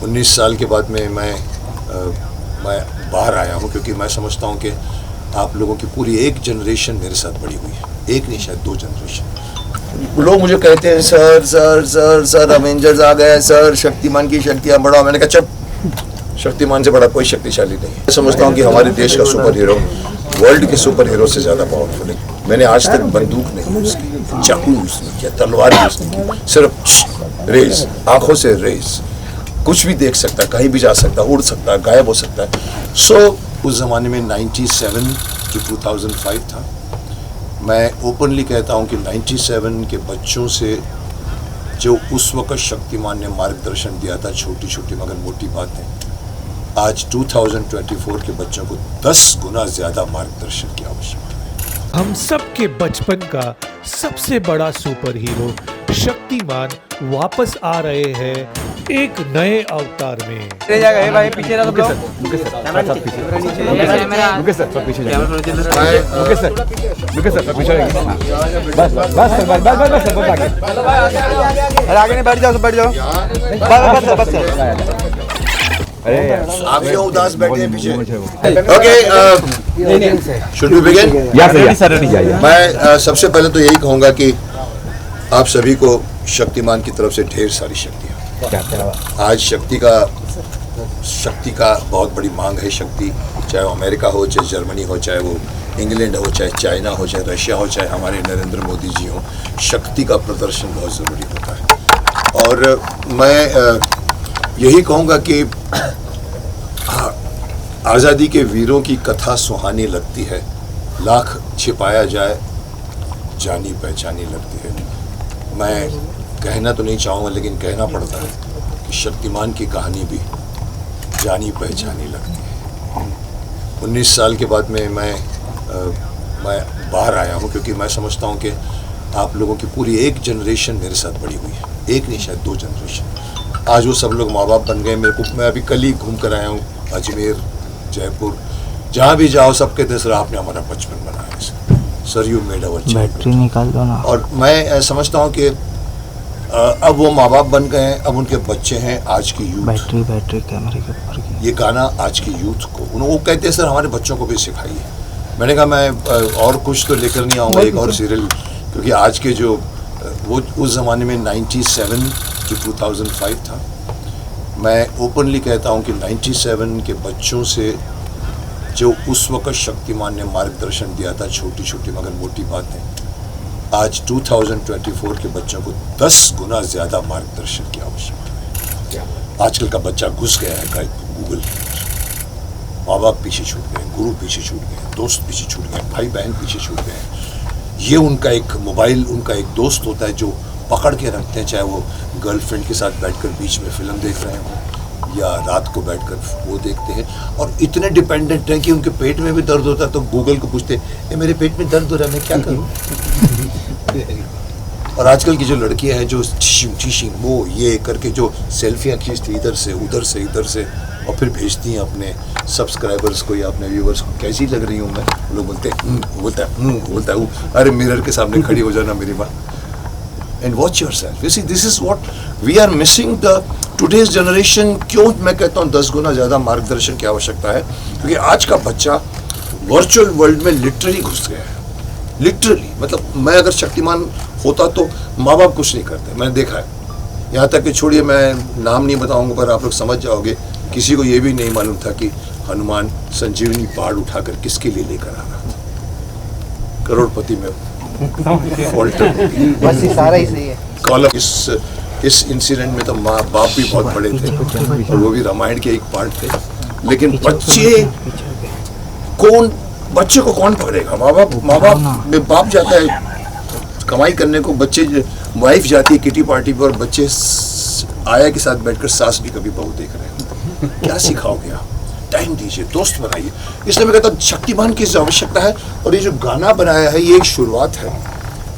19 साल के बाद में मैं बाहर आया हूँ, क्योंकि मैं समझता हूँ कि आप लोगों की पूरी एक जनरेशन मेरे साथ बड़ी हुई है, एक नहीं शायद 2 जनरेशन। लोग मुझे कहते हैं sir sir sir sir Avengers आ गए, सर शक्तिमान की शक्तियाँ बढ़ाओ। मैंने कहा चुप, शक्तिमान से बड़ा कोई शक्तिशाली नहीं है। मैं समझता हूँ कि हमारे देश का सुपर हीरो वर्ल्ड के सुपर हीरो से ज़्यादा पावरफुल है। मैंने आज तक बंदूक नहीं यूज़ की, चाकू यूज़ नहीं किया, तलवार यूज़ नहीं की, सिर्फ रेस, आंखों से रेस। कुछ भी देख सकता है, कहीं भी जा सकता है, उड़ सकता है, गायब हो सकता है। सो उस ज़माने में 97 जो 2005 था, मैं ओपनली कहता हूँ कि 97 के बच्चों से जो उस वक्त शक्तिमान ने मार्गदर्शन दिया था, छोटी छोटी मगर मोटी बातें, आज 2024 के बच्चों को 10 गुना ज़्यादा मार्गदर्शन की आवश्यकता है। हम सबके बचपन का सबसे बड़ा सुपर हीरो शक्तिमान वापस आ रहे हैं एक नए अवतार में। भाई पीछे रहो सब आगे नहीं, बैठ जाओ, बैठ जाओ, बस आप क्यों उदास बैठे हैं पीछे? Okay, should we begin? मैं सबसे पहले तो यही कहूँगा कि आप सभी को शक्तिमान की तरफ से ढेर सारी शक्तियाँ। आज शक्ति का बहुत बड़ी मांग है। शक्ति चाहे वो अमेरिका हो, चाहे जर्मनी हो, चाहे वो इंग्लैंड हो, चाहे चाइना हो, चाहे रशिया हो, चाहे हमारे नरेंद्र मोदी जी हो, शक्ति का प्रदर्शन बहुत ज़रूरी होता है। और मैं यही कहूँगा कि आज़ादी के वीरों की कथा सुहानी लगती है, लाख छिपाया जाए जानी पहचानी लगती है। मैं कहना तो नहीं चाहूँगा, लेकिन कहना पड़ता है कि शक्तिमान की कहानी भी जानी पहचानी लगती है। 19 साल के बाद में मैं बाहर आया हूँ, क्योंकि मैं समझता हूँ कि आप लोगों की पूरी एक जनरेशन मेरे साथ बड़ी हुई है, एक नहीं शायद 2 जनरेशन। आज वो सब लोग माँ बाप बन गए। मैं अभी कल ही घूम कर आया हूँ, अजमेर, जयपुर, जहाँ भी जाओ सब कहते हैं सर आपने हमारा बचपन बनाया, sir you made our childhood. Battery निकाल दो ना। और मैं समझता हूँ कि अब वो माँ बाप बन गए हैं, अब उनके बच्चे हैं आज की यूथ। बैटरी कैमरे के ऊपर की। ये गाना आज की यूथ को वो कहते हैं सर हमारे बच्चों को भी सिखाइए। मैंने कहा मैं और कुछ तो लेकर नहीं आऊँगा, एक और सीरियल, क्योंकि आज के जो वो उस ज़माने में 97 जो 2005 था, मैं ओपनली कहता हूँ कि 97 के बच्चों से जो उस वक्त शक्तिमान ने मार्गदर्शन दिया था, छोटी छोटी मगर मोटी बातें, आज 2024 के बच्चों को 10 गुना ज़्यादा मार्गदर्शन की आवश्यकता है। आजकल का बच्चा घुस गया है गूगल के अंदर। माँ बाप पीछे छूट गए, गुरु पीछे छूट गए, दोस्त पीछे छूट गए, भाई बहन पीछे छूट गए। ये उनका एक मोबाइल, उनका एक दोस्त होता है जो पकड़ के रखते हैं, चाहे वो गर्लफ्रेंड के साथ बैठकर बीच में फिल्म देख रहे हों या रात को बैठकर वो देखते हैं। और इतने डिपेंडेंट हैं कि उनके पेट में भी दर्द होता है तो गूगल को पूछते हैं मेरे पेट में दर्द हो रहा है, मैं क्या करूं? और आजकल की जो लड़कियां हैं जो वो ये करके जो सेल्फियां खींचती इधर से उधर से इधर से और फिर भेजती हैं अपने सब्सक्राइबर्स को या अपने व्यूवर्स को, कैसी लग रही हूँ मैं? लोग बोलते हैं बोलता है अरे मिरर के सामने खड़ी हो जाना मेरी माँ, and watch yourself. You see, this is what we are missing the today's generation। क्यों मैं कहता हूँ 10 गुना ज़्यादा मार्गदर्शन की आवश्यकता है? क्योंकि आज का बच्चा वर्चुअल वर्ल्ड में लिटरली घुस गया है। लिटरली मतलब मैं अगर शक्तिमान होता तो माँ बाप कुछ नहीं करते, मैंने देखा है। यहाँ तक कि छोड़िए, मैं नाम नहीं बताऊँगा पर आप लोग समझ जाओगे। किसी को ये भी नहीं मालूम था कि हनुमान संजीवनी पहाड़ उठाकर किसके लिए लेकर आ रहा था। करोड़पति में बस ये सारा ही सही है। कॉलम इस इंसिडेंट में तो माँ बाप भी बहुत बड़े थे और वो भी रामायण के एक पार्ट थे। लेकिन बच्चे को कौन पकड़ेगा? माँ बाप बाप जाता है कमाई करने को, बच्चे वाइफ जाती है किटी पार्टी पर और बच्चे आया के साथ बैठकर सास भी कभी बहू देख रहे हैं। क्या सिखाओगे आप? टाइम दीजिए, दोस्त बनाइए। इसलिए मैं कहता हूँ शक्तिमान की आवश्यकता है। और ये जो गाना बनाया है ये एक शुरुआत है।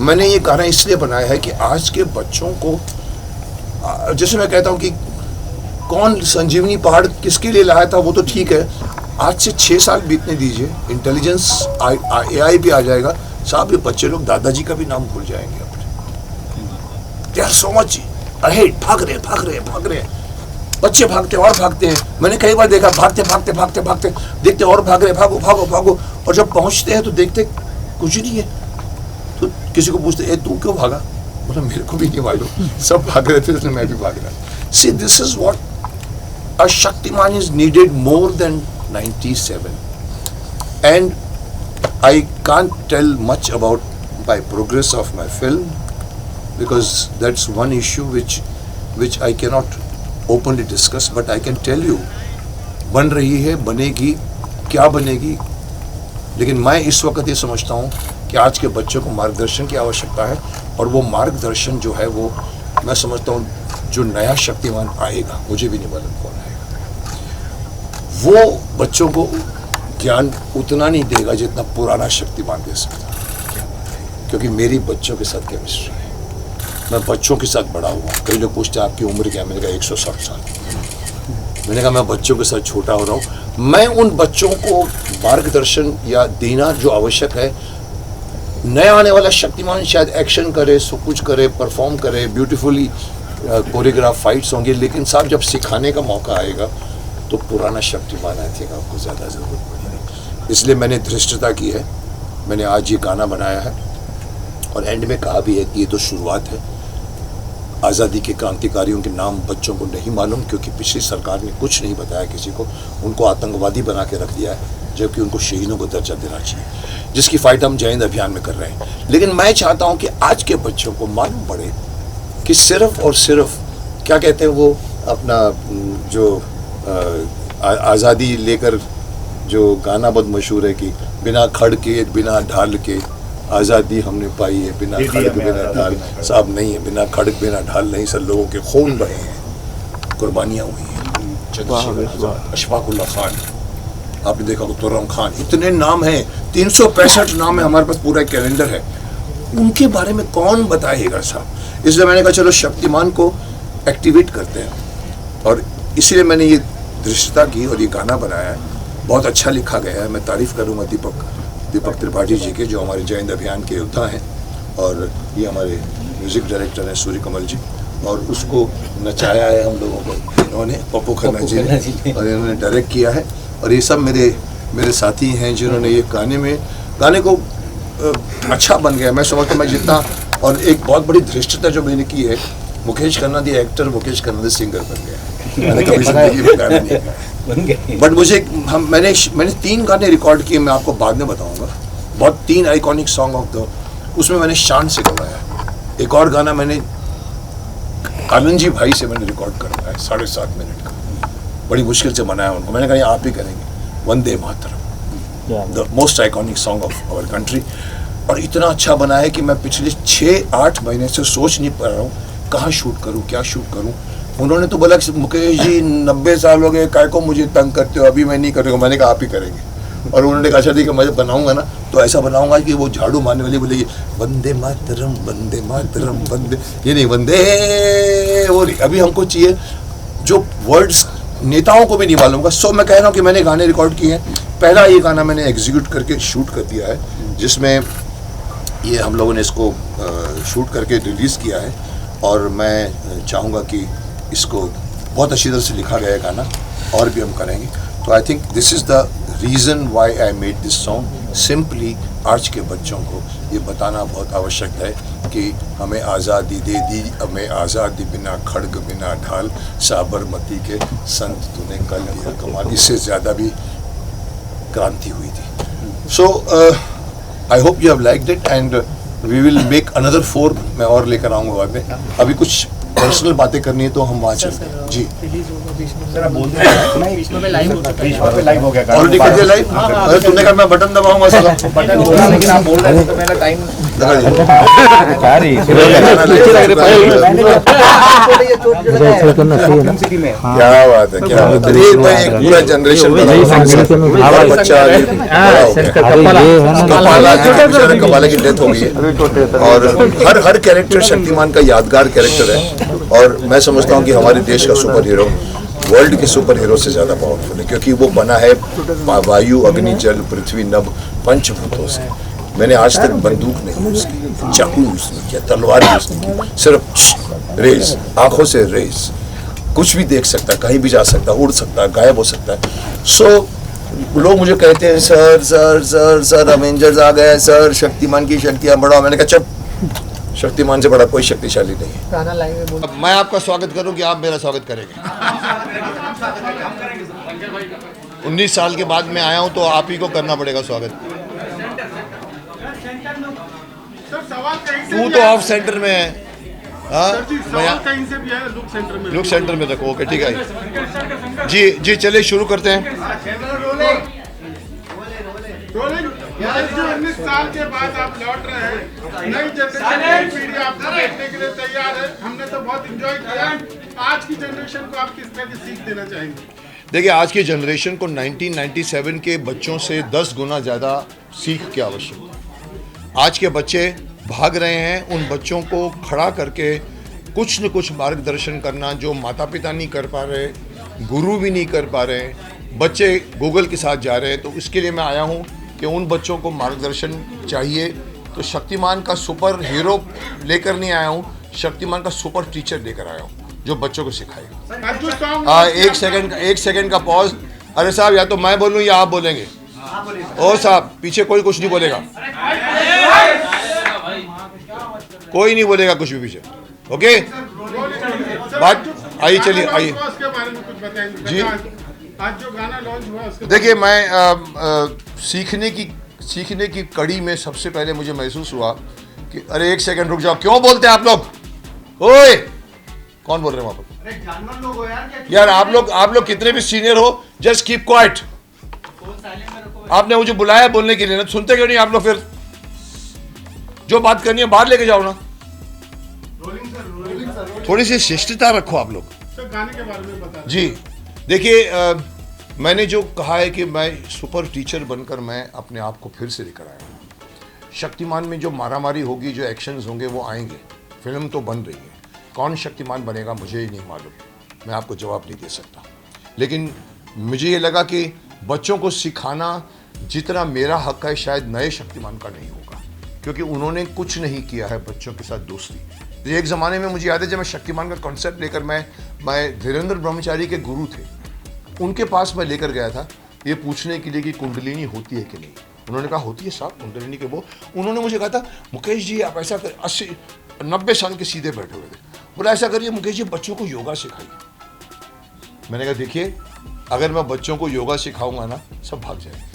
मैंने ये गाना इसलिए बनाया है कि आज के बच्चों को, जैसे मैं कहता हूँ कि कौन संजीवनी पहाड़ किसके लिए लाया था वो तो ठीक है, आज से 6 साल बीतने दीजिए, इंटेलिजेंस AI भी आ जाएगा साहब। ये बच्चे लोग दादाजी का भी नाम भूल जाएंगे अपने। They are so much ahead, भाग रहे। बच्चे भागते और भागते हैं, मैंने कई बार देखा भागते भागते भागते भागते देखते और भाग रहे, भागो भागो भागो, और जब पहुंचते हैं तो देखते कुछ नहीं है। तो किसी को पूछते ए तू क्यों भागा, बोला मेरे को भी नहीं मालूम, सब भाग रहे थे इसलिए मैं भी भाग रहा। See this is what a Shaktimaan is needed more than 97, and I can't tell much about my progress of my film because that's one issue which I cannot openly discuss, but I can tell you बन रही है, बनेगी, क्या बनेगी। लेकिन मैं इस वक्त ये समझता हूँ कि आज के बच्चों को मार्गदर्शन की आवश्यकता है, और वो मार्गदर्शन जो है वो मैं समझता हूँ जो नया शक्तिमान आएगा, मुझे भी नहीं मालूम कौन आएगा, वो बच्चों को ज्ञान उतना नहीं देगा जितना पुराना शक्तिमान दे सकता है। क्योंकि मेरी बच्चों के साथ केमिस्ट्री है, मैं बच्चों के साथ बड़ा हुआ। कई लोग पूछते हैं आपकी उम्र क्या, मैंने कहा 160 साल। मैंने कहा मैं बच्चों के साथ छोटा हो रहा हूँ। मैं उन बच्चों को मार्गदर्शन या देना जो आवश्यक है, नया आने वाला शक्तिमान शायद एक्शन करे, सब कुछ करे, परफॉर्म करे, ब्यूटीफुली कोरियोग्राफ फाइट्स होंगे, लेकिन साहब जब सिखाने का मौका आएगा तो पुराना शक्तिमान आई थिंक आपको ज़्यादा ज़रूरत पड़ेगी। इसलिए मैंने धृष्टता की है, मैंने आज ये गाना बनाया है, और एंड में कहा भी है कि ये तो शुरुआत है। आज़ादी के क्रांतिकारियों के नाम बच्चों को नहीं मालूम, क्योंकि पिछली सरकार ने कुछ नहीं बताया किसी को, उनको आतंकवादी बना के रख दिया है, जबकि उनको शहीदों को दर्जा देना चाहिए, जिसकी फाइट हम जय हिंद अभियान में कर रहे हैं। लेकिन मैं चाहता हूँ कि आज के बच्चों को मालूम पड़े कि सिर्फ और सिर्फ क्या कहते हैं वो अपना जो आज़ादी लेकर जो गाना बहुत मशहूर है कि बिना खड़ के बिना ढाल के आज़ादी हमने पाई है, बिना खड़क बिना ढाल। साहब नहीं है, बिना खड़क बिना ढाल नहीं सर, लोगों के खून बहे हैं, कुर्बानियाँ हुई हैं। अशफाकुल्ला खान आपने देखा होगा, तुर्रम खान, इतने नाम हैं, 365 नाम है हमारे पास, पूरा कैलेंडर है। उनके बारे में कौन बताएगा साहब? इसलिए मैंने कहा चलो शक्तिमान को एक्टिवेट करते हैं, और इसीलिए मैंने ये दृश्यता की और ये गाना बनाया है। बहुत अच्छा लिखा गया है, मैं तारीफ़ करूँगा दीपक त्रिपाठी जी के, जो हमारे जय हिंद अभियान के योद्धा हैं, और ये हमारे म्यूज़िक डायरेक्टर हैं सूर्य कमल जी, और उसको नचाया है हम लोगों को इन्होंने, पप्पू खन्ना जी ने, और इन्होंने डायरेक्ट किया है। और ये सब मेरे साथी हैं जिन्होंने ये गाने को अच्छा बन गया। मैं समझता मैं जितना, और एक बहुत बड़ी धृष्टता जो मैंने की है, मुकेश खन्ना दी एक्टर, मुकेश खन्ना दी सिंगर बन गया। मैंने कभी जिंदगी में गाना नहीं गाया, बट मुझे मैंने 3 गाने रिकॉर्ड किए, मैं आपको बाद में बताऊंगा। बहुत 3 आइकॉनिक सॉन्ग ऑफ द, उसमें मैंने शान से गवाया। एक और गाना मैंने आनंद जी भाई से मैंने रिकॉर्ड करवाया 7.5 मिनट का, बड़ी मुश्किल से बनाया उनको। मैंने कहा आप ही करेंगे, Vande Mataram, the most iconic song of our country. और इतना अच्छा बना है कि मैं पिछले 6-8 महीने से सोच नहीं पा रहा हूँ कहाँ शूट करूँ, क्या शूट करूँ। उन्होंने तो बोला कि मुकेश जी 90 साल हो गए, काय को मुझे तंग करते हो, अभी मैं नहीं करूँगा। मैंने कहा आप ही करेंगे। और उन्होंने कहा अच्छा ठीक है, मैं जब बनाऊंगा ना तो ऐसा बनाऊंगा कि वो झाड़ू मारने वाली बोलेगी वंदे मातरम वंदे मातरम वंदे, ये नहीं वंदे, वो नहीं। अभी हमको चाहिए जो वर्ड्स नेताओं को भी नहीं मालूम का। सो मैं कह रहा हूँ कि मैंने गाने रिकॉर्ड किए हैं। पहला ये गाना मैंने एग्जीक्यूट करके शूट कर दिया है, जिसमें ये हम लोगों ने इसको शूट करके रिलीज़ किया है, और मैं चाहूँगा कि इसको बहुत अच्छी तरह से लिखा गया है गाना, और भी हम करेंगे। तो I think this is the reason why I made this song. Simply आज के बच्चों को ये बताना बहुत आवश्यक है कि हमें आज़ादी दे दी, हमें आज़ादी बिना खड़ग बिना ढाल, साबरमती के संत तूने कर दिया कमाल। इससे ज़्यादा भी क्रांति हुई थी। So I hope you have liked it, and we will make another 4 मैं और लेकर आऊँगा बाद में। अभी कुछ पर्सनल बातें करनी है तो हम वहाँ चलते हैं। जी लाइव हो गया, ऑलरेडी कर दिया लाइव। अरे तुमने कहा मैं बटन दबाऊंगा साला, बटन बोला लेकिन आप बोल रहे थे तो मेरा टाइम क्या बात है, क्या बात है। ये मैं एक पूरा जनरेशन कपाला की डेथ हो गई है, और हर कैरेक्टर शक्तिमान का यादगार कैरेक्टर है। और मैं समझता हूँ कि हमारे देश का सुपर हीरो वर्ल्ड के सुपर हीरो से ज़्यादा पावरफुल है, क्योंकि वो बना है वायु अग्नि जल पृथ्वी नभ पंचभूतों से। मैंने आज तक बंदूक नहीं यूज़ की, चाकू यूज़ नहीं किया, तलवार यूज़ नहीं की, सिर्फ रेज, आंखों से रेज। कुछ भी देख सकता है, कहीं भी जा सकता है, उड़ सकता है, गायब हो सकता है। सो लोग मुझे कहते हैं sir sir sir sir Avengers आ गए सर, शक्तिमान की शक्तियाँ बढ़ाओ। मैंने कहा चुप, शक्तिमान से बड़ा कोई शक्तिशाली नहीं है। गाना लाएंगे बोल। अब मैं आपका स्वागत करूं कि आप मेरा स्वागत करेंगे? 19 साल के बाद मैं आया हूं तो आप ही को करना पड़ेगा स्वागत। तू तो ऑफ सेंटर में है। हाँ, कहीं से भी है, लुक सेंटर में रखो। ओके ठीक है जी जी, चलिए शुरू करते हैं। जो 19 साल के बाद आप लौट रहे हैं, नई जनरेशन की पीढ़ी आपको देखने के लिए तैयार है। हमने तो बहुत एंजॉय किया। आज की जनरेशन को आप किस तरह की सीख देना चाहेंगे? देखिए, आज की जनरेशन को 1997 के बच्चों से 10 गुना ज़्यादा सीख की आवश्यकता है। आज के बच्चे भाग रहे हैं, उन बच्चों को खड़ा करके कुछ न कुछ मार्गदर्शन करना जो माता पिता नहीं कर पा रहे, गुरु भी नहीं कर पा रहे, बच्चे गूगल के साथ जा रहे हैं। तो इसके लिए मैं आया हूँ कि उन बच्चों को मार्गदर्शन चाहिए। तो शक्तिमान का सुपर हीरो लेकर नहीं आया हूँ, शक्तिमान का सुपर टीचर लेकर आया हूँ जो बच्चों को सिखाएगा। एक सेकंड का पॉज। अरे साहब, या तो मैं बोलूँ या आप बोलेंगे? ओ साहब, पीछे कोई कुछ नहीं बोलेगा, कोई नहीं बोलेगा कुछ भी पीछे। ओके, बात आइए, चलिए आइए जी। आज जो गाना लॉन्च हुआ उसके देखिए, मैं सीखने की कड़ी में सबसे पहले मुझे महसूस हुआ कि अरे एक सेकंड रुक जाओ, क्यों बोलते हैं आप लोग? ओए, कौन बोल रहे हैं वहां पर? जानवर लोग हो यार आप लोग कितने भी सीनियर हो, जस्ट कीप क्वाइट। आपने मुझे बुलाया बोलने के लिए ना, सुनते क्यों नहीं आप लोग? फिर जो बात करनी है बाहर लेके जाओ ना। थोड़ी सी शिष्टता रखो आप लोग। गाने के बारे में बता जी देखिए, मैंने जो कहा है कि मैं सुपर टीचर बनकर मैं अपने आप को फिर से लेकर आया हूँ। शक्तिमान में जो मारामारी होगी, जो एक्शंस होंगे वो आएंगे। फिल्म तो बन रही है, कौन शक्तिमान बनेगा मुझे ही नहीं मालूम, मैं आपको जवाब नहीं दे सकता। लेकिन मुझे ये लगा कि बच्चों को सिखाना जितना मेरा हक है शायद नए शक्तिमान का नहीं होगा, क्योंकि उन्होंने कुछ नहीं किया है बच्चों के साथ दोस्ती। एक ज़माने में मुझे याद है जब मैं शक्तिमान का कॉन्सेप्ट लेकर मैं धीरेन्द्र ब्रह्मचारी के गुरु थे, उनके पास मैं लेकर गया था ये पूछने के लिए कि कुंडलिनी होती है कि नहीं। उन्होंने कहा होती है साहब कुंडलिनी के वो। उन्होंने मुझे कहा था मुकेश जी आप ऐसा कर, 80-90 साल के सीधे बैठे हुए थे, बोला ऐसा करिए मुकेश जी बच्चों को योगा सिखाइए। मैंने कहा देखिए, अगर मैं बच्चों को योगा सिखाऊंगा ना सब भाग जाएंगे।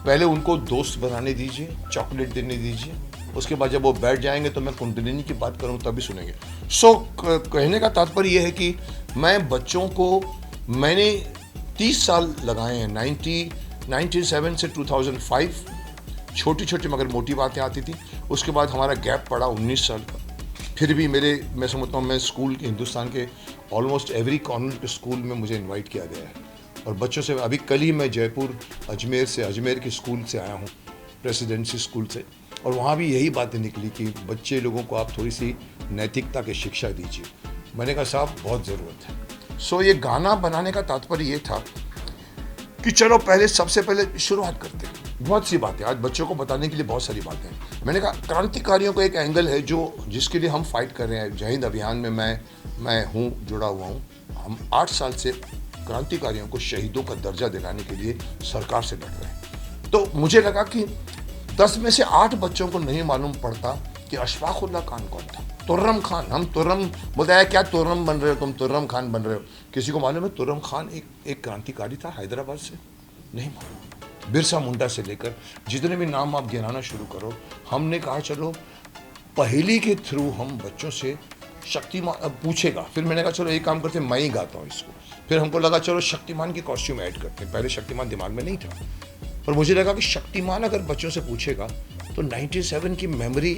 पहले उनको दोस्त बनाने दीजिए, चॉकलेट देने दीजिए, उसके बाद जब वो बैठ जाएंगे तो मैं कुंडलिनी की बात करूँ तभी सुनेंगे। कहने का तात्पर्य यह है कि मैं बच्चों को, मैंने 30 साल लगाए हैं, 1997 से 2005, छोटी छोटी मगर मोटी बातें आती थी। उसके बाद हमारा गैप पड़ा 19 साल का। फिर भी मैं समझता हूँ मैं स्कूल के, हिंदुस्तान के ऑलमोस्ट एवरी कॉन्वेंट के स्कूल में मुझे इनवाइट किया गया है और बच्चों से, अभी कल ही मैं जयपुर अजमेर के स्कूल से आया हूँ, प्रेसिडेंसी स्कूल से, और वहाँ भी यही बातें निकली कि बच्चे लोगों को आप थोड़ी सी नैतिकता की शिक्षा दीजिए। मैंने कहा साहब बहुत ज़रूरत है। ये गाना बनाने का तात्पर्य ये था कि चलो सबसे पहले शुरुआत करते हैं। बहुत सी बातें आज बच्चों को बताने के लिए बहुत सारी बातें हैं। मैंने कहा क्रांतिकारियों का एक एंगल है जिसके लिए हम फाइट कर रहे हैं। जय हिंद अभियान में मैं हूँ, जुड़ा हुआ हूँ। हम 8 साल से क्रांतिकारियों को शहीदों का दर्जा दिलाने के लिए सरकार से लड़ रहे हैं। तो मुझे लगा कि 10 में से 8 बच्चों को नहीं मालूम पड़ता कि अशफाकुल्लाह खान कौन था। तुर्रम खान, हम तुर्रम बोलते हैं, क्या तुर्रम बन रहे हो तुम, तुर्रम खान बन रहे हो। किसी को मालूम है तुर्रम खान एक क्रांतिकारी था हैदराबाद से? नहीं मालूम। बिरसा मुंडा से लेकर जितने भी नाम आप गिनाना शुरू करो, हमने कहा चलो पहेली के थ्रू हम बच्चों से शक्तिमान पूछेगा। फिर मैंने कहा चलो एक काम करते हैं, मैं ही गाता हूँ इसको। फिर हमको लगा चलो शक्तिमान की कॉस्ट्यूम ऐड करते हैं। पहले शक्तिमान दिमाग में नहीं था, पर मुझे लगा कि शक्तिमान अगर बच्चों से पूछेगा तो 97 की मेमोरी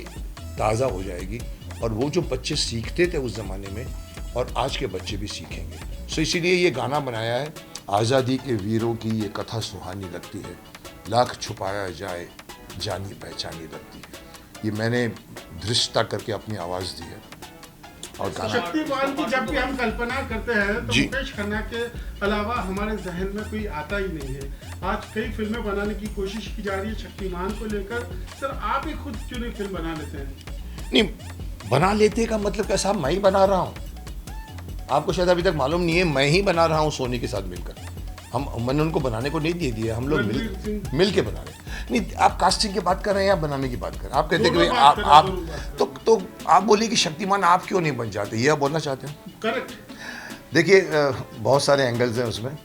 ताज़ा हो जाएगी और वो जो बच्चे सीखते थे उस ज़माने में और आज के बच्चे भी सीखेंगे। इसीलिए ये गाना बनाया है। आज़ादी के वीरों की ये कथा सुहानी लगती है, लाख छुपाया जाए जानी पहचानी लगती है। ये मैंने दृष्टता करके अपनी आवाज़ दी है। और गाना शक्तिमान की जब भी हम कल्पना करते हैं तो मुकेश खन्ना के अलावा हमारे जहन में कोई आता ही नहीं है। आज कई फिल्में बनाने की कोशिश की जा रही है शक्तिमान को लेकर। सर आप ही खुद क्यों नहीं फिल्म बना लेते हैं? नहीं, बना लेते का मतलब क्या साहब, मैं ही बना रहा हूँ। आपको शायद अभी तक मालूम नहीं है, मैं ही बना रहा हूँ सोनी के साथ मिलकर। मैंने उनको बनाने को नहीं दे दिया, हम लोग मिल के बना रहे हैं। नहीं, आप कास्टिंग की बात कर रहे हैं या बनाने की बात कर रहे हैं? आप कहते हैं कि आप तो आप बोलिए कि शक्तिमान आप क्यों नहीं बन जाते, ये आप बोलना चाहते हैं? करेक्ट। देखिए बहुत सारे एंगल्स हैं उसमें।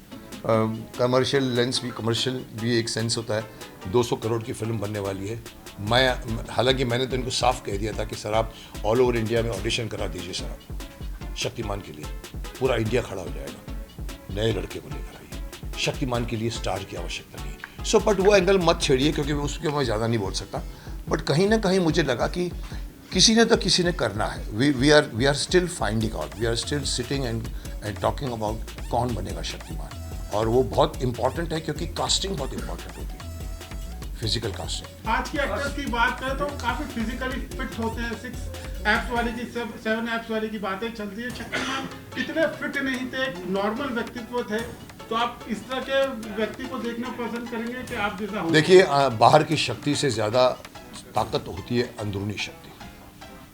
कमर्शियल लेंस भी, कमर्शियल भी एक सेंस होता है। 200 करोड़ की फिल्म बनने वाली है। हालांकि मैंने तो इनको साफ कह दिया था कि सर आप ऑल ओवर इंडिया में ऑडिशन करा दीजिए सर, आप शक्तिमान के लिए पूरा इंडिया खड़ा हो जाएगा, नए लड़के को लेकर आइए, शक्तिमान के लिए स्टार की आवश्यकता नहीं। सो बट वो एंगल मत छेड़िए, क्योंकि उसके मैं ज़्यादा नहीं बोल सकता। बट कहीं ना कहीं मुझे लगा कि किसी ने करना है। We are still finding out, we are still sitting and talking about कौन बनेगा शक्तिमान। और वो बहुत इंपॉर्टेंट है, क्योंकि कास्टिंग बहुत इंपॉर्टेंट होती है, फिजिकल कास्टिंग। आज के एक्टर्स की बात करें तो काफी फिजिकली फिट होते हैं। 6 एप्स वाली की 7 एप्स वाली की बातें चलती है। शक्तिमान इतने फिट नहीं थे, एक नॉर्मल व्यक्तित्व थे। तो आप इस तरह के व्यक्ति को देखना पसंद करेंगे कि आप जैसा हो? देखिए बाहर की शक्ति से ज़्यादा ताकत होती है अंदरूनी शक्ति।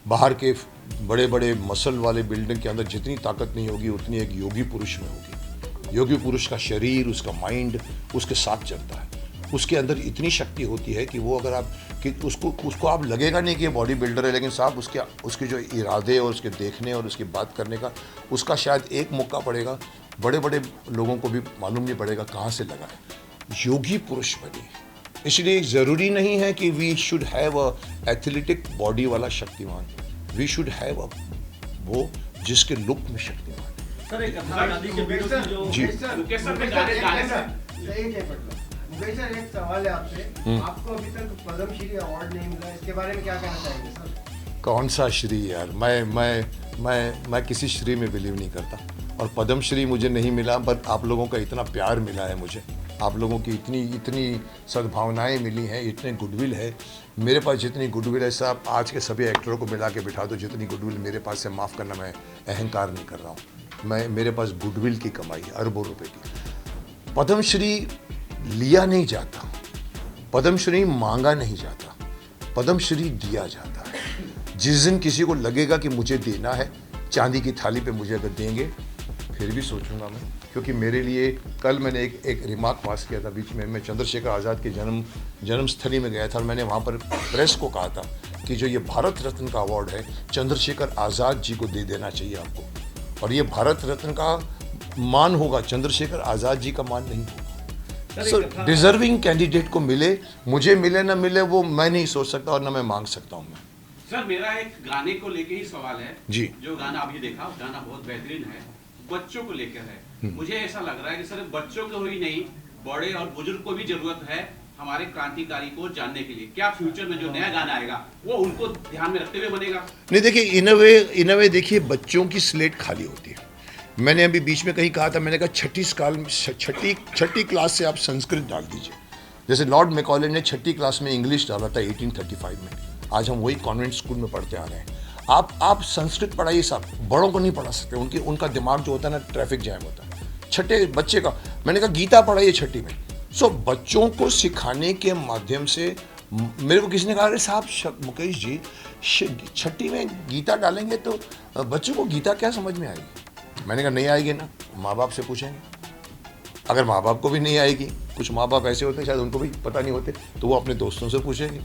बाहर के बड़े बड़े मसल वाले बिल्डिंग के अंदर जितनी ताकत नहीं होगी, उतनी एक योगी पुरुष में होगी। योगी पुरुष का शरीर, उसका माइंड उसके साथ चलता है। उसके अंदर इतनी शक्ति होती है कि वो अगर आप कि उसको आप लगेगा नहीं कि ये बॉडी बिल्डर है, लेकिन साहब उसके जो इरादे और उसके देखने और उसकी बात करने का, उसका शायद एक मौका पड़ेगा, बड़े बड़े लोगों को भी मालूम नहीं पड़ेगा कहाँ से लगा है। योगी पुरुष बने, इसलिए ज़रूरी नहीं है कि we should have a athletic body वाला Shaktimaan. We should have a वो जिसके लुक में शक्तिमान। सर एक आजादी के विरोधी जो जी मुकेश सर के गाने से मुकेश सर, एक सवाल है आपसे। आपको अभी तक पद्मश्री अवार्ड नहीं मिला, इसके बारे में क्या कहना चाहेंगे सर? कौन सा श्री यार, मैं किसी श्री में बिलीव नहीं करता। और पद्मश्री मुझे नहीं मिला, बट आप लोगों का इतना प्यार मिला है मुझे, आप लोगों की इतनी सद्भावनाएं मिली हैं, इतने गुडविल है। मेरे पास जितनी गुडविल है साहब, आज के सभी एक्टरों को मिला के बिठा दो, जितनी गुडविल मेरे पास है, माफ़ करना मैं अहंकार नहीं कर रहा हूँ, मेरे पास गुडविल की कमाई है, अरबों रुपए की। पद्मश्री लिया नहीं जाता, पद्मश्री मांगा नहीं जाता, पद्मश्री दिया जाता है। जिस दिन किसी को लगेगा कि मुझे देना है, चांदी की थाली पे मुझे अगर देंगे फिर भी सोचूंगा मैं, क्योंकि मेरे लिए कल मैंने एक रिमार्क पास किया था बीच में। मैं चंद्रशेखर आज़ाद के जन्मस्थली में गया था और मैंने वहाँ पर प्रेस को कहा था कि जो ये भारत रत्न का अवार्ड है, चंद्रशेखर आज़ाद जी को दे देना चाहिए आपको, और ये भारत रत्न का मान होगा, चंद्रशेखर आज़ाद जी का मान नहीं होगा। सो डिजर्विंग कैंडिडेट को मिले, मुझे मिले ना मिले वो मैं नहीं सोच सकता और ना मैं मांग सकता हूँ। मैं सर मेरा एक गाने को लेके ही सवाल है जी। जो गाना अभी देखा, गाना बहुत बेहतरीन है, बच्चों को लेकर है। मुझे ऐसा लग रहा है कि सिर्फ बच्चों को ही नहीं, बड़े और बुजुर्ग को भी जरूरत है हमारे क्रांतिकारी को जानने के लिए। क्या फ्यूचर में जो नया गाना आएगा वो उनको ध्यान में रखते हुए बनेगा? नहीं, देखिए इन अ वे देखिए, बच्चों की स्लेट खाली होती है। मैंने अभी बीच में कहीं कहा था, मैंने कहा छठी क्लास से आप संस्कृत डाल दीजिए। जैसे लॉर्ड मैकॉले ने छठी क्लास में इंग्लिश डाला था 1835 में, आज हम वही कॉन्वेंट स्कूल में पढ़ते आ रहे हैं। आप संस्कृत पढ़ाइए साहब, बड़ों को नहीं पढ़ा सकते, उनका दिमाग जो होता है ना, ट्रैफिक जैम होता है। छठे बच्चे का मैंने कहा गीता पढ़ाइए छठी में। सो बच्चों को सिखाने के माध्यम से, मेरे को किसी ने कहा अरे साहब मुकेश जी, छठी में गीता डालेंगे तो बच्चों को गीता क्या समझ में आएगी? मैंने कहा नहीं आएगी ना, माँ बाप से पूछेंगे। अगर माँ बाप को भी नहीं आएगी, कुछ माँ बाप ऐसे होते हैं शायद उनको भी पता नहीं होते, तो वो अपने दोस्तों से पूछेंगे,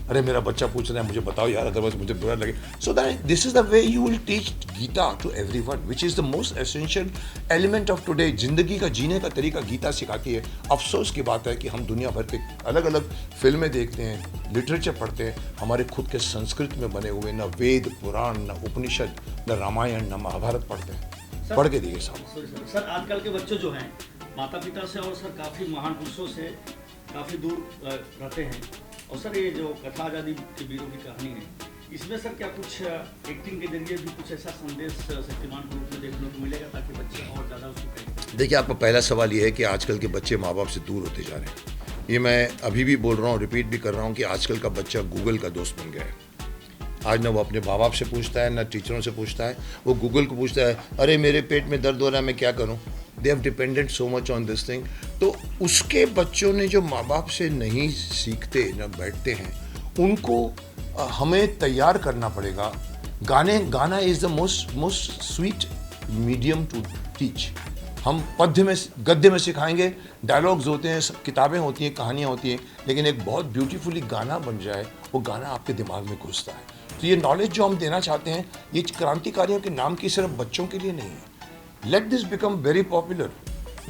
अरे मेरा बच्चा पूछ रहा है मुझे बताओ यार, अदरवाइज मुझे बुरा लगे। So that this is the way you will teach Gita to everyone, which is the most essential element of today. जिंदगी का जीने का तरीका गीता सिखाती है। अफसोस की बात है कि हम दुनिया भर के अलग अलग फिल्में देखते हैं, लिटरेचर पढ़ते हैं, हमारे खुद के संस्कृत में बने हुए न वेद पुराण, न उपनिषद, न रामायण, न महाभारत पढ़ते हैं। पढ़ के दिए साहब। सर आजकल के बच्चे जो हैं माता पिता से और सर काफ़ी महान पुरुषों से काफ़ी दूर रहते हैं। और सर ये जो कथा आज़ादी के वीरों की कहानी है, इसमें सर क्या कुछ एक्टिंग के जरिए भी कुछ ऐसा संदेश शक्तिमान के रूप में देखने को मिलेगा ताकि बच्चे और ज़्यादा उसको करें? देखिए, आपका पहला सवाल ये है कि आजकल के बच्चे माँ बाप से दूर होते जा रहे हैं। ये मैं अभी भी बोल रहा हूँ, रिपीट भी कर रहा हूँ कि आजकल का बच्चा गूगल का दोस्त बन गया है। आज ना वो अपने माँ बाप से पूछता है, ना टीचरों से पूछता है, वो गूगल को पूछता है, अरे मेरे पेट में दर्द हो रहा है मैं क्या करूँ। They have dependent so much on this thing. तो उसके बच्चों ने जो माँ बाप से नहीं सीखते, ना बैठते हैं, उनको हमें तैयार करना पड़ेगा। Gaana is the most sweet medium to teach. हम पद्य में गद्य में सिखाएंगे, डायलॉग्स होते हैं, सब किताबें होती हैं, कहानियाँ होती हैं, लेकिन एक बहुत ब्यूटीफुली गाना बन जाए, वो गाना आपके दिमाग में घुसता है। तो ये नॉलेज जो हम देना चाहते हैं, ये क्रांतिकारियों के नाम की सिर्फ बच्चों के लिए नहीं है। Let this become very popular.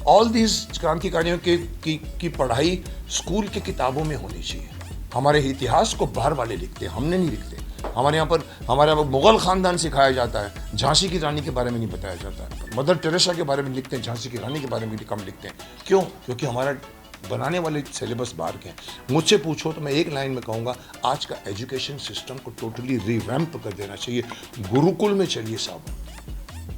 All these क्रांतिकारियों की पढ़ाई स्कूल की किताबों में होनी चाहिए। हमारे इतिहास को बाहर वाले लिखते हैं, हमने नहीं लिखते। हमारे यहाँ पर मुगल खानदान सिखाया जाता है, झांसी की रानी के बारे में नहीं बताया जाता है। मदर टेरेसा के बारे में लिखते हैं, झांसी की रानी के बारे में भी कम लिखते हैं। क्यों? क्योंकि हमारा बनाने वाले सिलेबस बाहर के हैं। मुझसे पूछो तो मैं एक लाइन में कहूँगा, आज का एजुकेशन सिस्टम को टोटली रिवैम्प कर देना चाहिए। गुरुकुल में चलिए साहब,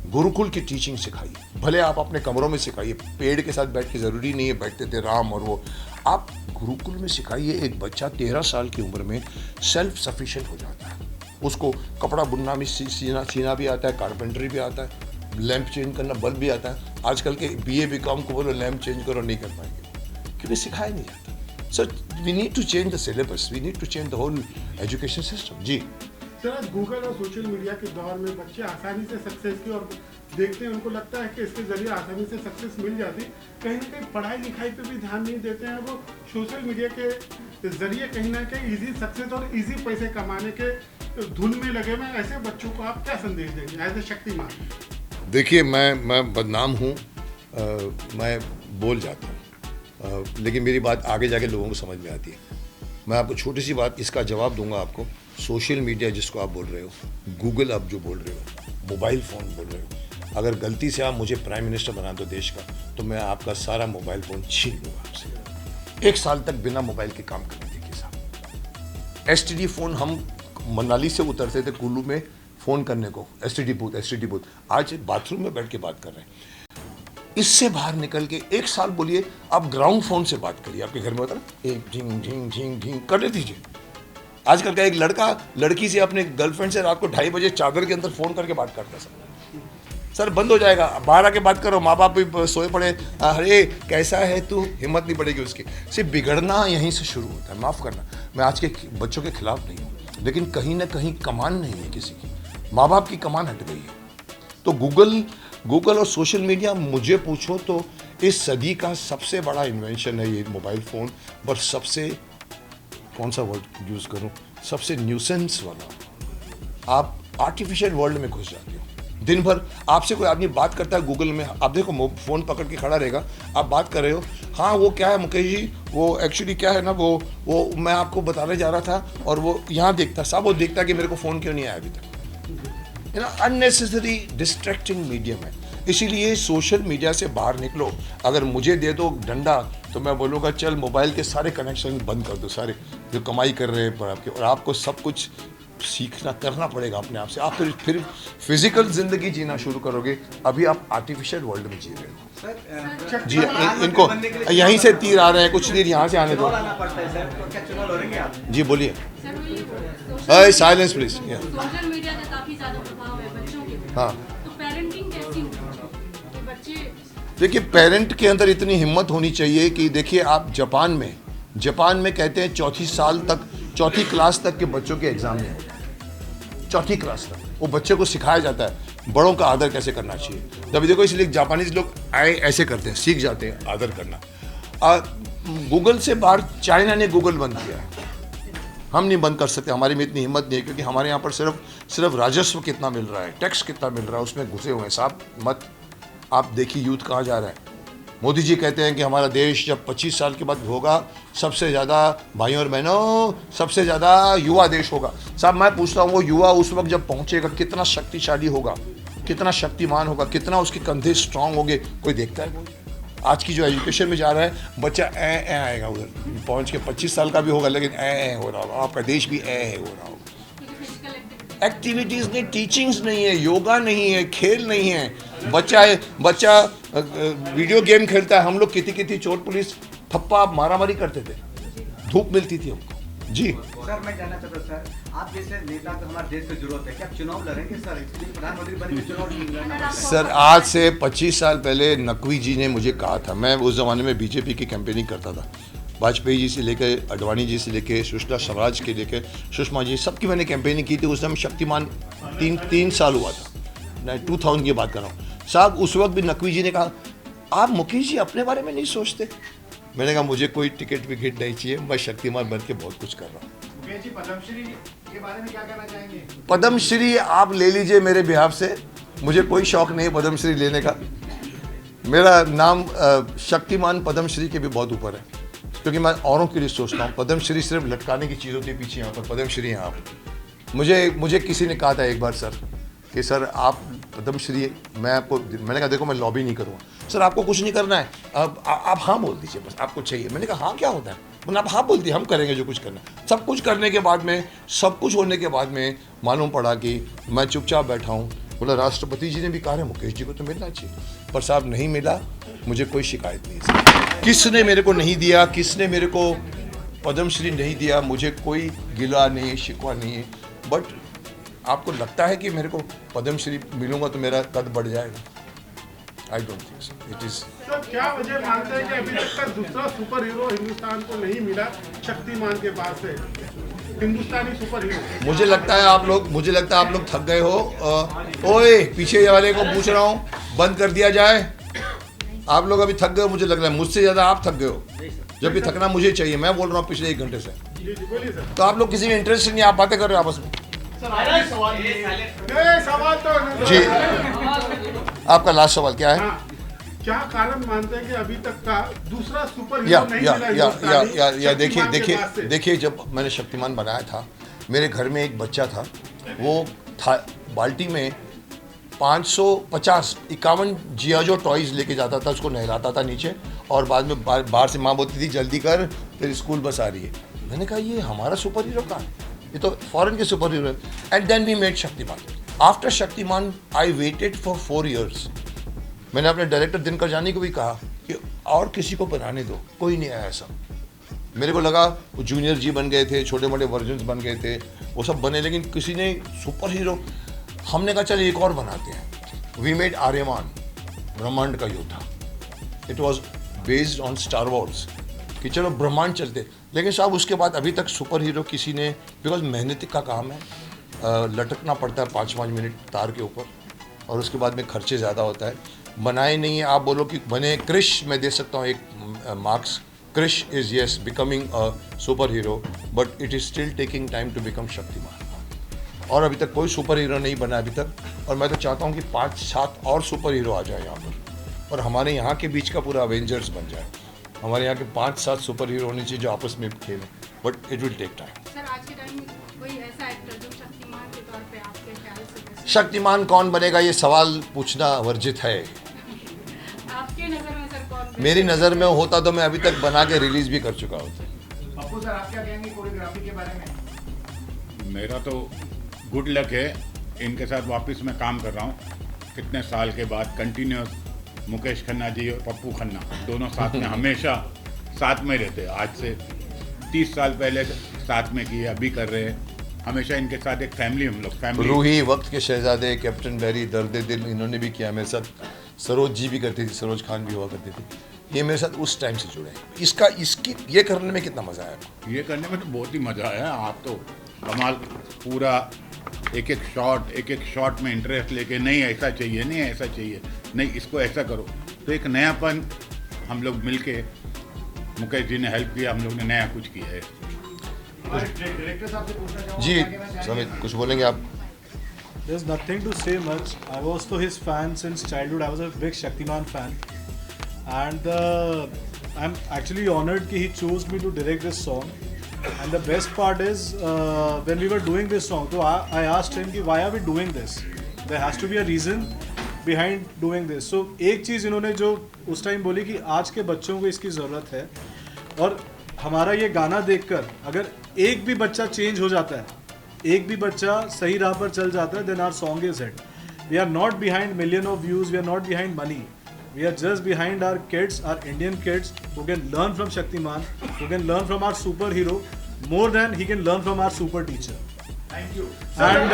गुरुकुल की टीचिंग सिखाइए। भले आप अपने कमरों में सिखाइए, पेड़ के साथ बैठ के ज़रूरी नहीं है, बैठते थे राम और वो। आप गुरुकुल में सिखाइए। एक बच्चा 13 साल की उम्र में सेल्फ सफिशिएंट हो जाता है। उसको कपड़ा बुनना भी सीना भी आता है, कारपेंटरी भी आता है, लैंप चेंज करना, बल्ब भी आता है। आजकल के BA BCom को बोलो लैंप चेंज करो, नहीं कर पाएंगे क्योंकि सिखाया नहीं जाता। So we need to change the syllabus, we need to change the whole education system. जी सर, आज गूगल और सोशल मीडिया के दौर में बच्चे आसानी से सक्सेस की और देखते हैं, उनको लगता है कि इसके जरिए आसानी से सक्सेस मिल जाती। कहीं ना कहीं पढ़ाई लिखाई पे भी ध्यान नहीं देते हैं। वो सोशल मीडिया के जरिए कहीं ना कहीं इजी सक्सेस और इजी पैसे कमाने के धुन में लगे हुए। ऐसे बच्चों को आप क्या संदेश देंगे एज ए शक्तिमान? देखिए, मैं बदनाम हूँ, मैं बोल जाता हूँ, लेकिन मेरी बात आगे जाके लोगों को समझ में आती है। मैं आपको छोटी सी बात इसका जवाब दूंगा आपको। सोशल मीडिया जिसको आप बोल रहे हो, गूगल आप जो बोल रहे हो, मोबाइल फ़ोन बोल रहे हो, अगर गलती से आप मुझे प्राइम मिनिस्टर बना दो देश का, तो मैं आपका सारा मोबाइल फ़ोन छीन लूँगा आपसे। 1 साल तक बिना मोबाइल के काम करने देखिए साहब। STD फ़ोन हम मनाली से उतरते थे कुल्लू में फ़ोन करने को, STD बूथ। आज बाथरूम में बैठ के बात कर रहे हैं। इससे बाहर निकल के 1 साल बोलिए, आप ग्राउंड फोन से बात करिए। आपके घर में होता ना, एक झिंग झिंग झिंग झिंग कर लेती दीजिए। आजकल का एक लड़का लड़की से अपने गर्लफ्रेंड से रात को 2:30 बजे चादर के अंदर फ़ोन करके बात करता है। सर बंद हो जाएगा, बाहर आके बात करो। माँ बाप भी सोए पड़े, अरे कैसा है तू, हिम्मत नहीं पड़ेगी उसकी। सिर्फ बिगड़ना यहीं से शुरू होता है। माफ़ करना, मैं आज के बच्चों के खिलाफ नहीं हूँ, लेकिन कहीं ना कहीं कमान नहीं है किसी की, माँ बाप की कमान हट गई है। तो गूगल और सोशल मीडिया, मुझे पूछो तो इस सदी का सबसे बड़ा इन्वेंशन है ये मोबाइल फ़ोन। पर सबसे, कौन सा वर्ड यूज़ करूं, सबसे न्यूसेंस वाला। आप आर्टिफिशियल वर्ल्ड में घुस जाते हो। दिन भर आपसे कोई आदमी बात करता है गूगल में, आप देखो फ़ोन पकड़ के खड़ा रहेगा, आप बात कर रहे हो, हाँ वो क्या है मुकेश जी, वो एक्चुअली क्या है ना, वो मैं आपको बताने जा रहा था, और वो यहाँ देखता साहब, वो देखता कि मेरे को फ़ोन क्यों नहीं आया अभी तक। अननेसेसरी डिस्ट्रैक्टिंग मीडियम है। इसीलिए सोशल मीडिया से बाहर निकलो। अगर मुझे दे दो डंडा तो मैं बोलूँगा चल मोबाइल के सारे कनेक्शन बंद कर दो, सारे जो कमाई कर रहे हैं पर आपके, और आपको सब कुछ सीखना करना पड़ेगा अपने आप से। आप फिर फिजिकल जिंदगी जीना शुरू करोगे। अभी आप आर्टिफिशियल वर्ल्ड में जी रहे हो। जी इनको यहीं से तीर आ रहे हैं, कुछ तीर यहाँ से आने दो। जी बोलिए। Silence please. सोशल मीडिया का काफी ज्यादा प्रभाव है बच्चों के ऊपर। हाँ, तो पेरेंटिंग कैसी होगी कि बच्चे, देखिए पेरेंट के अंदर इतनी हिम्मत होनी चाहिए कि देखिए आप जापान में कहते हैं चौथी क्लास तक के बच्चों के एग्जाम नहीं होते। चौथी क्लास तक वो बच्चे को सिखाया जाता है बड़ों का आदर कैसे करना चाहिए। तभी देखो इसलिए जापानीज लोग ऐसे करते हैं, सीख जाते हैं आदर करना। गूगल से बाहर चाइना ने गूगल बंद किया है, हम नहीं बंद कर सकते, हमारे में इतनी हिम्मत नहीं है, क्योंकि हमारे यहाँ पर सिर्फ राजस्व कितना मिल रहा है, टैक्स कितना मिल रहा है, उसमें घुसे हुए हैं साहब। मत आप देखिए यूथ कहाँ जा रहा है। मोदी जी कहते हैं कि हमारा देश जब 25 साल के बाद होगा, सबसे ज़्यादा भाइयों और बहनों, सबसे ज़्यादा युवा देश होगा। साहब मैं पूछता हूँ वो युवा उस वक्त जब पहुँचेगा कितना शक्तिशाली होगा, कितना शक्तिमान होगा, कितना उसके कंधे स्ट्रांग होंगे, कोई देखता है? आज की जो एजुकेशन में जा रहा है बच्चा ए आएगा, उधर पहुँच के 25 साल का भी होगा लेकिन ए हो रहा होगा, आपका देश भी ए हो रहा होगा। एक्टिविटीज़ नहीं, टीचिंग्स नहीं है, योगा नहीं है, खेल नहीं है। बच्चा वीडियो गेम खेलता है। हम लोग कितनी चोर पुलिस थप्पा मारामारी करते थे, धूप मिलती थी हमको। जी सर मैं जानना चाहता हूं सर, आप जैसे नेता को हमारे देश में जरूरत है, क्या चुनाव लड़ेंगे सर? इसलिए प्रधानमंत्री बनने के चुनाव सर आज से 25 साल पहले नकवी जी ने मुझे कहा था, मैं उस ज़माने में बीजेपी की कैंपेनिंग करता था, वाजपेयी जी से लेकर अडवाणी जी से लेकर सुषमा स्वराज के लेकर सुषमा जी, सबकी मैंने कैंपेनिंग की थी। उस समय शक्तिमान 3 साल हुआ था, मैं 2000 की बात कर रहा हूँ। साहब उस वक्त भी नकवी जी ने कहा आप मुकेश जी अपने बारे में नहीं सोचते। मैंने कहा मुझे कोई टिकट विकेट नहीं चाहिए, मैं शक्तिमान बन के बहुत कुछ कर रहा हूँ। मुकेश जी पद्मश्री के बारे में क्या कहना चाहेंगे? पद्मश्री आप ले लीजिए मेरे बिहाफ से, मुझे कोई शौक नहीं है पद्मश्री लेने का। मेरा नाम शक्तिमान पद्मश्री के भी बहुत ऊपर है, क्योंकि मैं औरों के लिए सोचता हूँ। पद्मश्री सिर्फ लटकाने की चीज़ होती है पीछे, यहाँ पर पद्मश्री यहाँ पर। मुझे किसी ने कहा था एक बार सर कि सर आप पद्मश्री, मैंने कहा देखो मैं लॉबी नहीं करूँगा सर, आपको कुछ नहीं करना है, अब आप हाँ बोल दीजिए बस, आपको चाहिए। मैंने कहा हाँ क्या होता है, मैंने आप हाँ बोल दिए, हम करेंगे जो कुछ करना है। सब कुछ करने के बाद में, सब कुछ होने के बाद में मालूम पड़ा कि मैं चुपचाप बैठा हूँ। बोला राष्ट्रपति जी ने भी कहा है मुकेश जी को तो मिलना चाहिए, पर साहब नहीं मिला। मुझे कोई शिकायत नहीं है, किसने मेरे को नहीं दिया, किसने मेरे को पद्मश्री नहीं दिया, मुझे कोई गिला नहीं, शिकवा नहीं है। बट आपको लगता है कि मेरे को पद्मश्री मिलूंगा तो मेरा कद बढ़ जाएगा? I don't think so. It is sir क्या वजह मानते हैं कि अभी तक का दूसरा सुपर हीरो हिंदुस्तान को नहीं मिला शक्तिमान के पास से, हिंदुस्तानी सुपर हीरो? मुझे लगता है आप लोग थक गए हो। ओए पीछे वाले को पूछ रहा हूँ, बंद कर दिया जाए। आप लोग अभी थक गए हो, मुझे लग रहा है मुझसे ज़्यादा आप थक गए हो, जबकि थकना मुझे चाहिए। मैं बोल रहा हूँ पिछले 1 घंटे से, बोलिए सर। तो आप लोग किसी में इंटरेस्ट नहीं, आप बातें कर रहे हो आपस में। सवाल तो जी आपका लास्ट सवाल क्या है? हाँ, क्या कारण मानते हैं कि अभी तक का दूसरा सुपर या हीरो नहीं मिला हिंदुस्तानी या शक्तिमान के बाद से? देखिए जब मैंने शक्तिमान बनाया था, मेरे घर में एक बच्चा था, वो था बाल्टी में 551 जियाजो टॉयज लेके जाता था, उसको नहलाता था नीचे, और बाद में बाहर से माँ बोलती थी जल्दी कर तेरी स्कूल बस आ रही है। मैंने कहा ये हमारा सुपर हीरो कहाँ है, ये तो फॉरेन के सुपर हीरो है। And then we made Shaktimaan. After Shaktimaan I waited for 4 years। मैंने अपने डायरेक्टर दिनकर जानी को भी कहा कि और किसी को बनाने दो, कोई नहीं आया ऐसा। मेरे को लगा वो जूनियर जी बन गए थे, छोटे मोटे वर्जन्स बन गए थे, वो सब बने, लेकिन किसी ने सुपर हीरो। हमने कहा चल एक और बनाते हैं। वी मेड आर्यमान, ब्रह्मांड का योद्धा। It was based on star Wars कि चलो ब्रह्मांड चलते। लेकिन साहब उसके बाद अभी तक सुपर हीरो किसी ने, बिकॉज मेहनत का काम है, लटकना पड़ता है 5-5 मिनट तार के ऊपर, और उसके बाद में खर्चे ज़्यादा होता है, बनाए नहीं है। आप बोलो कि बने क्रिश, मैं दे सकता हूँ एक marks, Krrish is yes becoming a super hero, but it is still taking time to become Shaktimaan. और अभी तक कोई सुपर हीरो नहीं बना अभी तक, और मैं तो चाहता हूँ कि 5-7 और सुपर हीरो आ जाए यहाँ पर, और हमारे यहाँ के बीच का पूरा अवेंजर्स बन जाए। हमारे यहाँ के 5-7 सुपर हीरो होने चाहिए जो आपस में खेलें, but it will take time. Sir आज के टाइम में कोई ऐसा एक्टर जो शक्तिमान के तौर पे आपके ख्याल से शक्तिमान कौन बनेगा ये सवाल पूछना वर्जित है। आपके नजर में सर कौन? मेरी नज़र में होता तो मैं अभी तक बना के रिलीज भी कर चुका होता। पप्पू सर आप क्या कहेंगे कोरियोग्राफी के बारे में? मेरा तो गुड लक है, इनके साथ वापस मैं काम कर रहा हूँ कितने साल के बाद कंटिन्यूस। मुकेश खन्ना जी और पप्पू खन्ना दोनों साथ में हमेशा साथ में रहते हैं। आज से 30 साल पहले साथ में किए, अभी कर रहे हैं। हमेशा इनके साथ एक फैमिली, हम लोग फैमिली। रूही, वक्त के शहजादे, कैप्टन बैरी, दर्द दिल, इन्होंने भी किया मेरे साथ। सरोज जी भी करती थी, सरोज खान भी हुआ करती थी। ये मेरे साथ उस टाइम से जुड़े हैं। इसकी ये करने में कितना मज़ा आया? ये करने में तो बहुत ही मज़ा आया। आप तो कमाल, पूरा एक एक शॉट में इंटरेस्ट लेके, नहीं ऐसा चाहिए, नहीं ऐसा चाहिए, नहीं इसको ऐसा करो। तो एक नयापन, हम लोग मिलके, मुकेश जी ने हेल्प किया, हम लोग ने नया कुछ किया है। डायरेक्टर साहब से पूछना चाहूँगा जी समित कुछ बोलेंगे आप? There's nothing to say much. I was to his fan since childhood. I was a big Shaktiman fan, and I'm actually honored that he chose me to direct this song. And the best part is when we were doing this song, so I asked him कि why are we doing this? There has to be a reason behind doing this. So एक चीज़ इन्होंने जो उस time बोली कि आज के बच्चों को इसकी ज़रूरत है, और हमारा ये गाना देखकर अगर एक भी बच्चा चेंज हो जाता है, एक भी बच्चा सही राह पर चल जाता है, then our song is hit. We are not behind million of views. We are not behind money. We are just behind our kids, our Indian kids, who can learn from Shaktiman, who can learn from our superhero more than he can learn from our super teacher. Thank you. And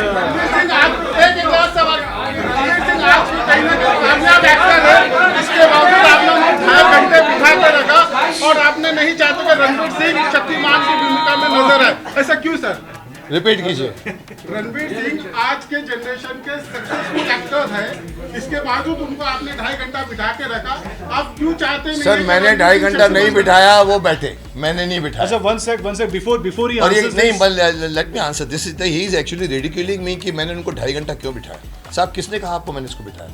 एक last सवाल, आज भी कहीं ना कहीं कामयाब actor है, इसके बावजूद आपने 2.5 घंटे बिठा के रखा और आपने नहीं चाहते कि रणवीर सिंह शक्तिमान की भूमिका में नजर आए, ऐसा क्यों सर? रिपीट कीजिए। रणवीर सिंह आज के जनरेशन के सक्सेसफुल एक्टर हैं, इसके बावजूद उनको आपने 2.5 घंटा बिठा के रखा। आप क्यों चाहते नहीं? सर मैंने 2.5 घंटा नहीं बिठाया, वो बैठे, मैंने नहीं बिठाया। अच्छा, one sec, before he और ये answers नहीं, this- let me answer this is he is actually ridiculing me कि मैंने उनको 2.5 घंटा क्यों बिठाया। साहब किसने कहा आपको मैंने इसको बिठाया?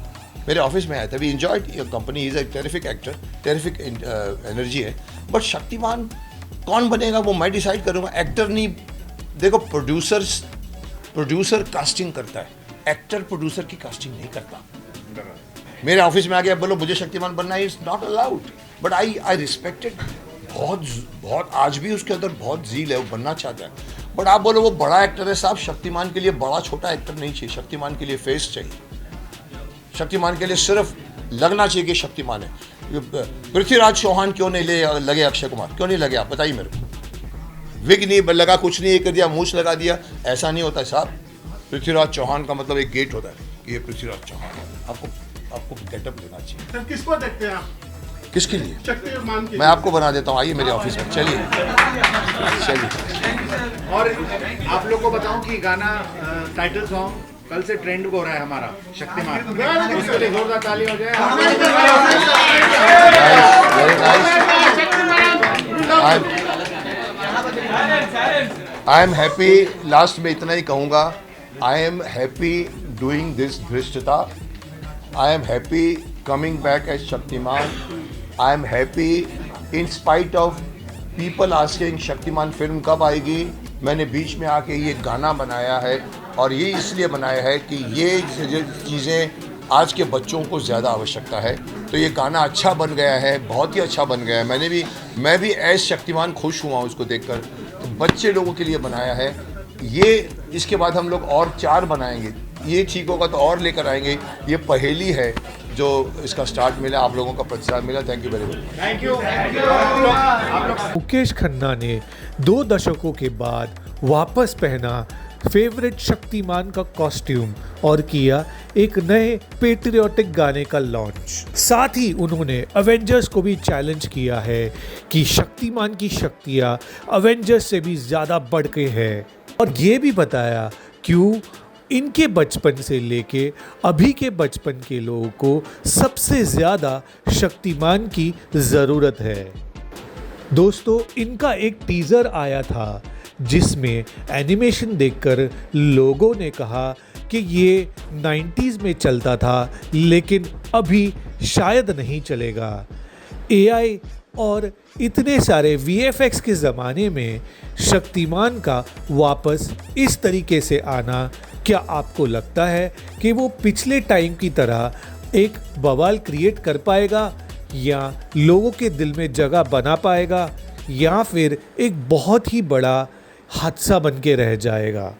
मेरे ऑफिस में आया था, we enjoyed your company, is a terrific actor, terrific energy है, बट शक्तिमान कौन बनेगा वो मैं डिसाइड करूँगा, एक्टर नहीं। देखो प्रोड्यूसर कास्टिंग करता है, एक्टर प्रोड्यूसर की कास्टिंग नहीं करता। मेरे ऑफिस में आ गया बोलो मुझे शक्तिमान बनना है, is not allowed, but I respected. बहुत आज भी उसके अंदर बहुत जील है, वो बनना चाहता है, बट आप बोलो वो बड़ा एक्टर है। साहब शक्तिमान के लिए बड़ा छोटा एक्टर नहीं चाहिए, शक्तिमान के लिए फेस चाहिए, शक्तिमान के लिए सिर्फ लगना चाहिए कि शक्तिमान है। पृथ्वीराज चौहान क्यों नहीं लगे अक्षय कुमार, क्यों नहीं लगे आप बताइए मेरे को? विग नहीं लगा, कुछ नहीं कर दिया, मूछ लगा दिया, ऐसा नहीं होता है साहब। पृथ्वीराज चौहान का मतलब एक गेट होता है कि ये पृथ्वीराज चौहान है, आपको गेटअप लेना चाहिए। सर किसको देखते हैं आप? किसके लिए? शक्तिमान के। मैं आपको बना देता हूँ, आइए मेरे ऑफिस में, चलिए। और आप लोग को बताऊं कि गाना टाइटल सॉन्ग कल से ट्रेंड हो रहा है हमारा शक्तिमान, उसके लिए जोरदार ताली हो जाए। आई एम हैप्पी, लास्ट में इतना ही कहूँगा, I am happy doing this धृष्टता, I am happy coming back as Shaktimaan, I am happy in spite of people asking Shaktimaan film कब आएगी। मैंने बीच में आके ये गाना बनाया है, और ये इसलिए बनाया है कि ये चीज़ें आज के बच्चों को ज़्यादा आवश्यकता है, तो ये गाना अच्छा बन गया है, बहुत ही अच्छा बन गया है। मैं भी एज शक्तिमान खुश हुआ उसको देखकर, तो बच्चे लोगों के लिए बनाया है ये। इसके बाद हम लोग और 4 बनाएंगे, ये ठीक होगा तो और लेकर आएंगे। ये पहेली है जो इसका स्टार्ट मिला, आप लोगों का प्रतिसाद मिला, thank you very much. Thank you. Mukesh Khanna ने 2 दशकों के बाद वापस पहना फेवरेट शक्तिमान का कॉस्ट्यूम और किया एक नए पेट्रियोटिक गाने का लॉन्च। साथ ही उन्होंने अवेंजर्स को भी चैलेंज किया है कि शक्तिमान की शक्तियाँ अवेंजर्स से भी ज़्यादा बढ़ के है, और ये भी बताया क्यों इनके बचपन से लेके अभी के बचपन के लोगों को सबसे ज़्यादा शक्तिमान की ज़रूरत है। दोस्तों, इनका एक टीज़र आया था जिसमें एनिमेशन देखकर लोगों ने कहा कि ये 90s में चलता था लेकिन अभी शायद नहीं चलेगा। AI और इतने सारे VFX के ज़माने में शक्तिमान का वापस इस तरीके से आना, क्या आपको लगता है कि वो पिछले टाइम की तरह एक बवाल क्रिएट कर पाएगा, या लोगों के दिल में जगह बना पाएगा, या फिर एक बहुत ही बड़ा हादसा बन के रह जाएगा?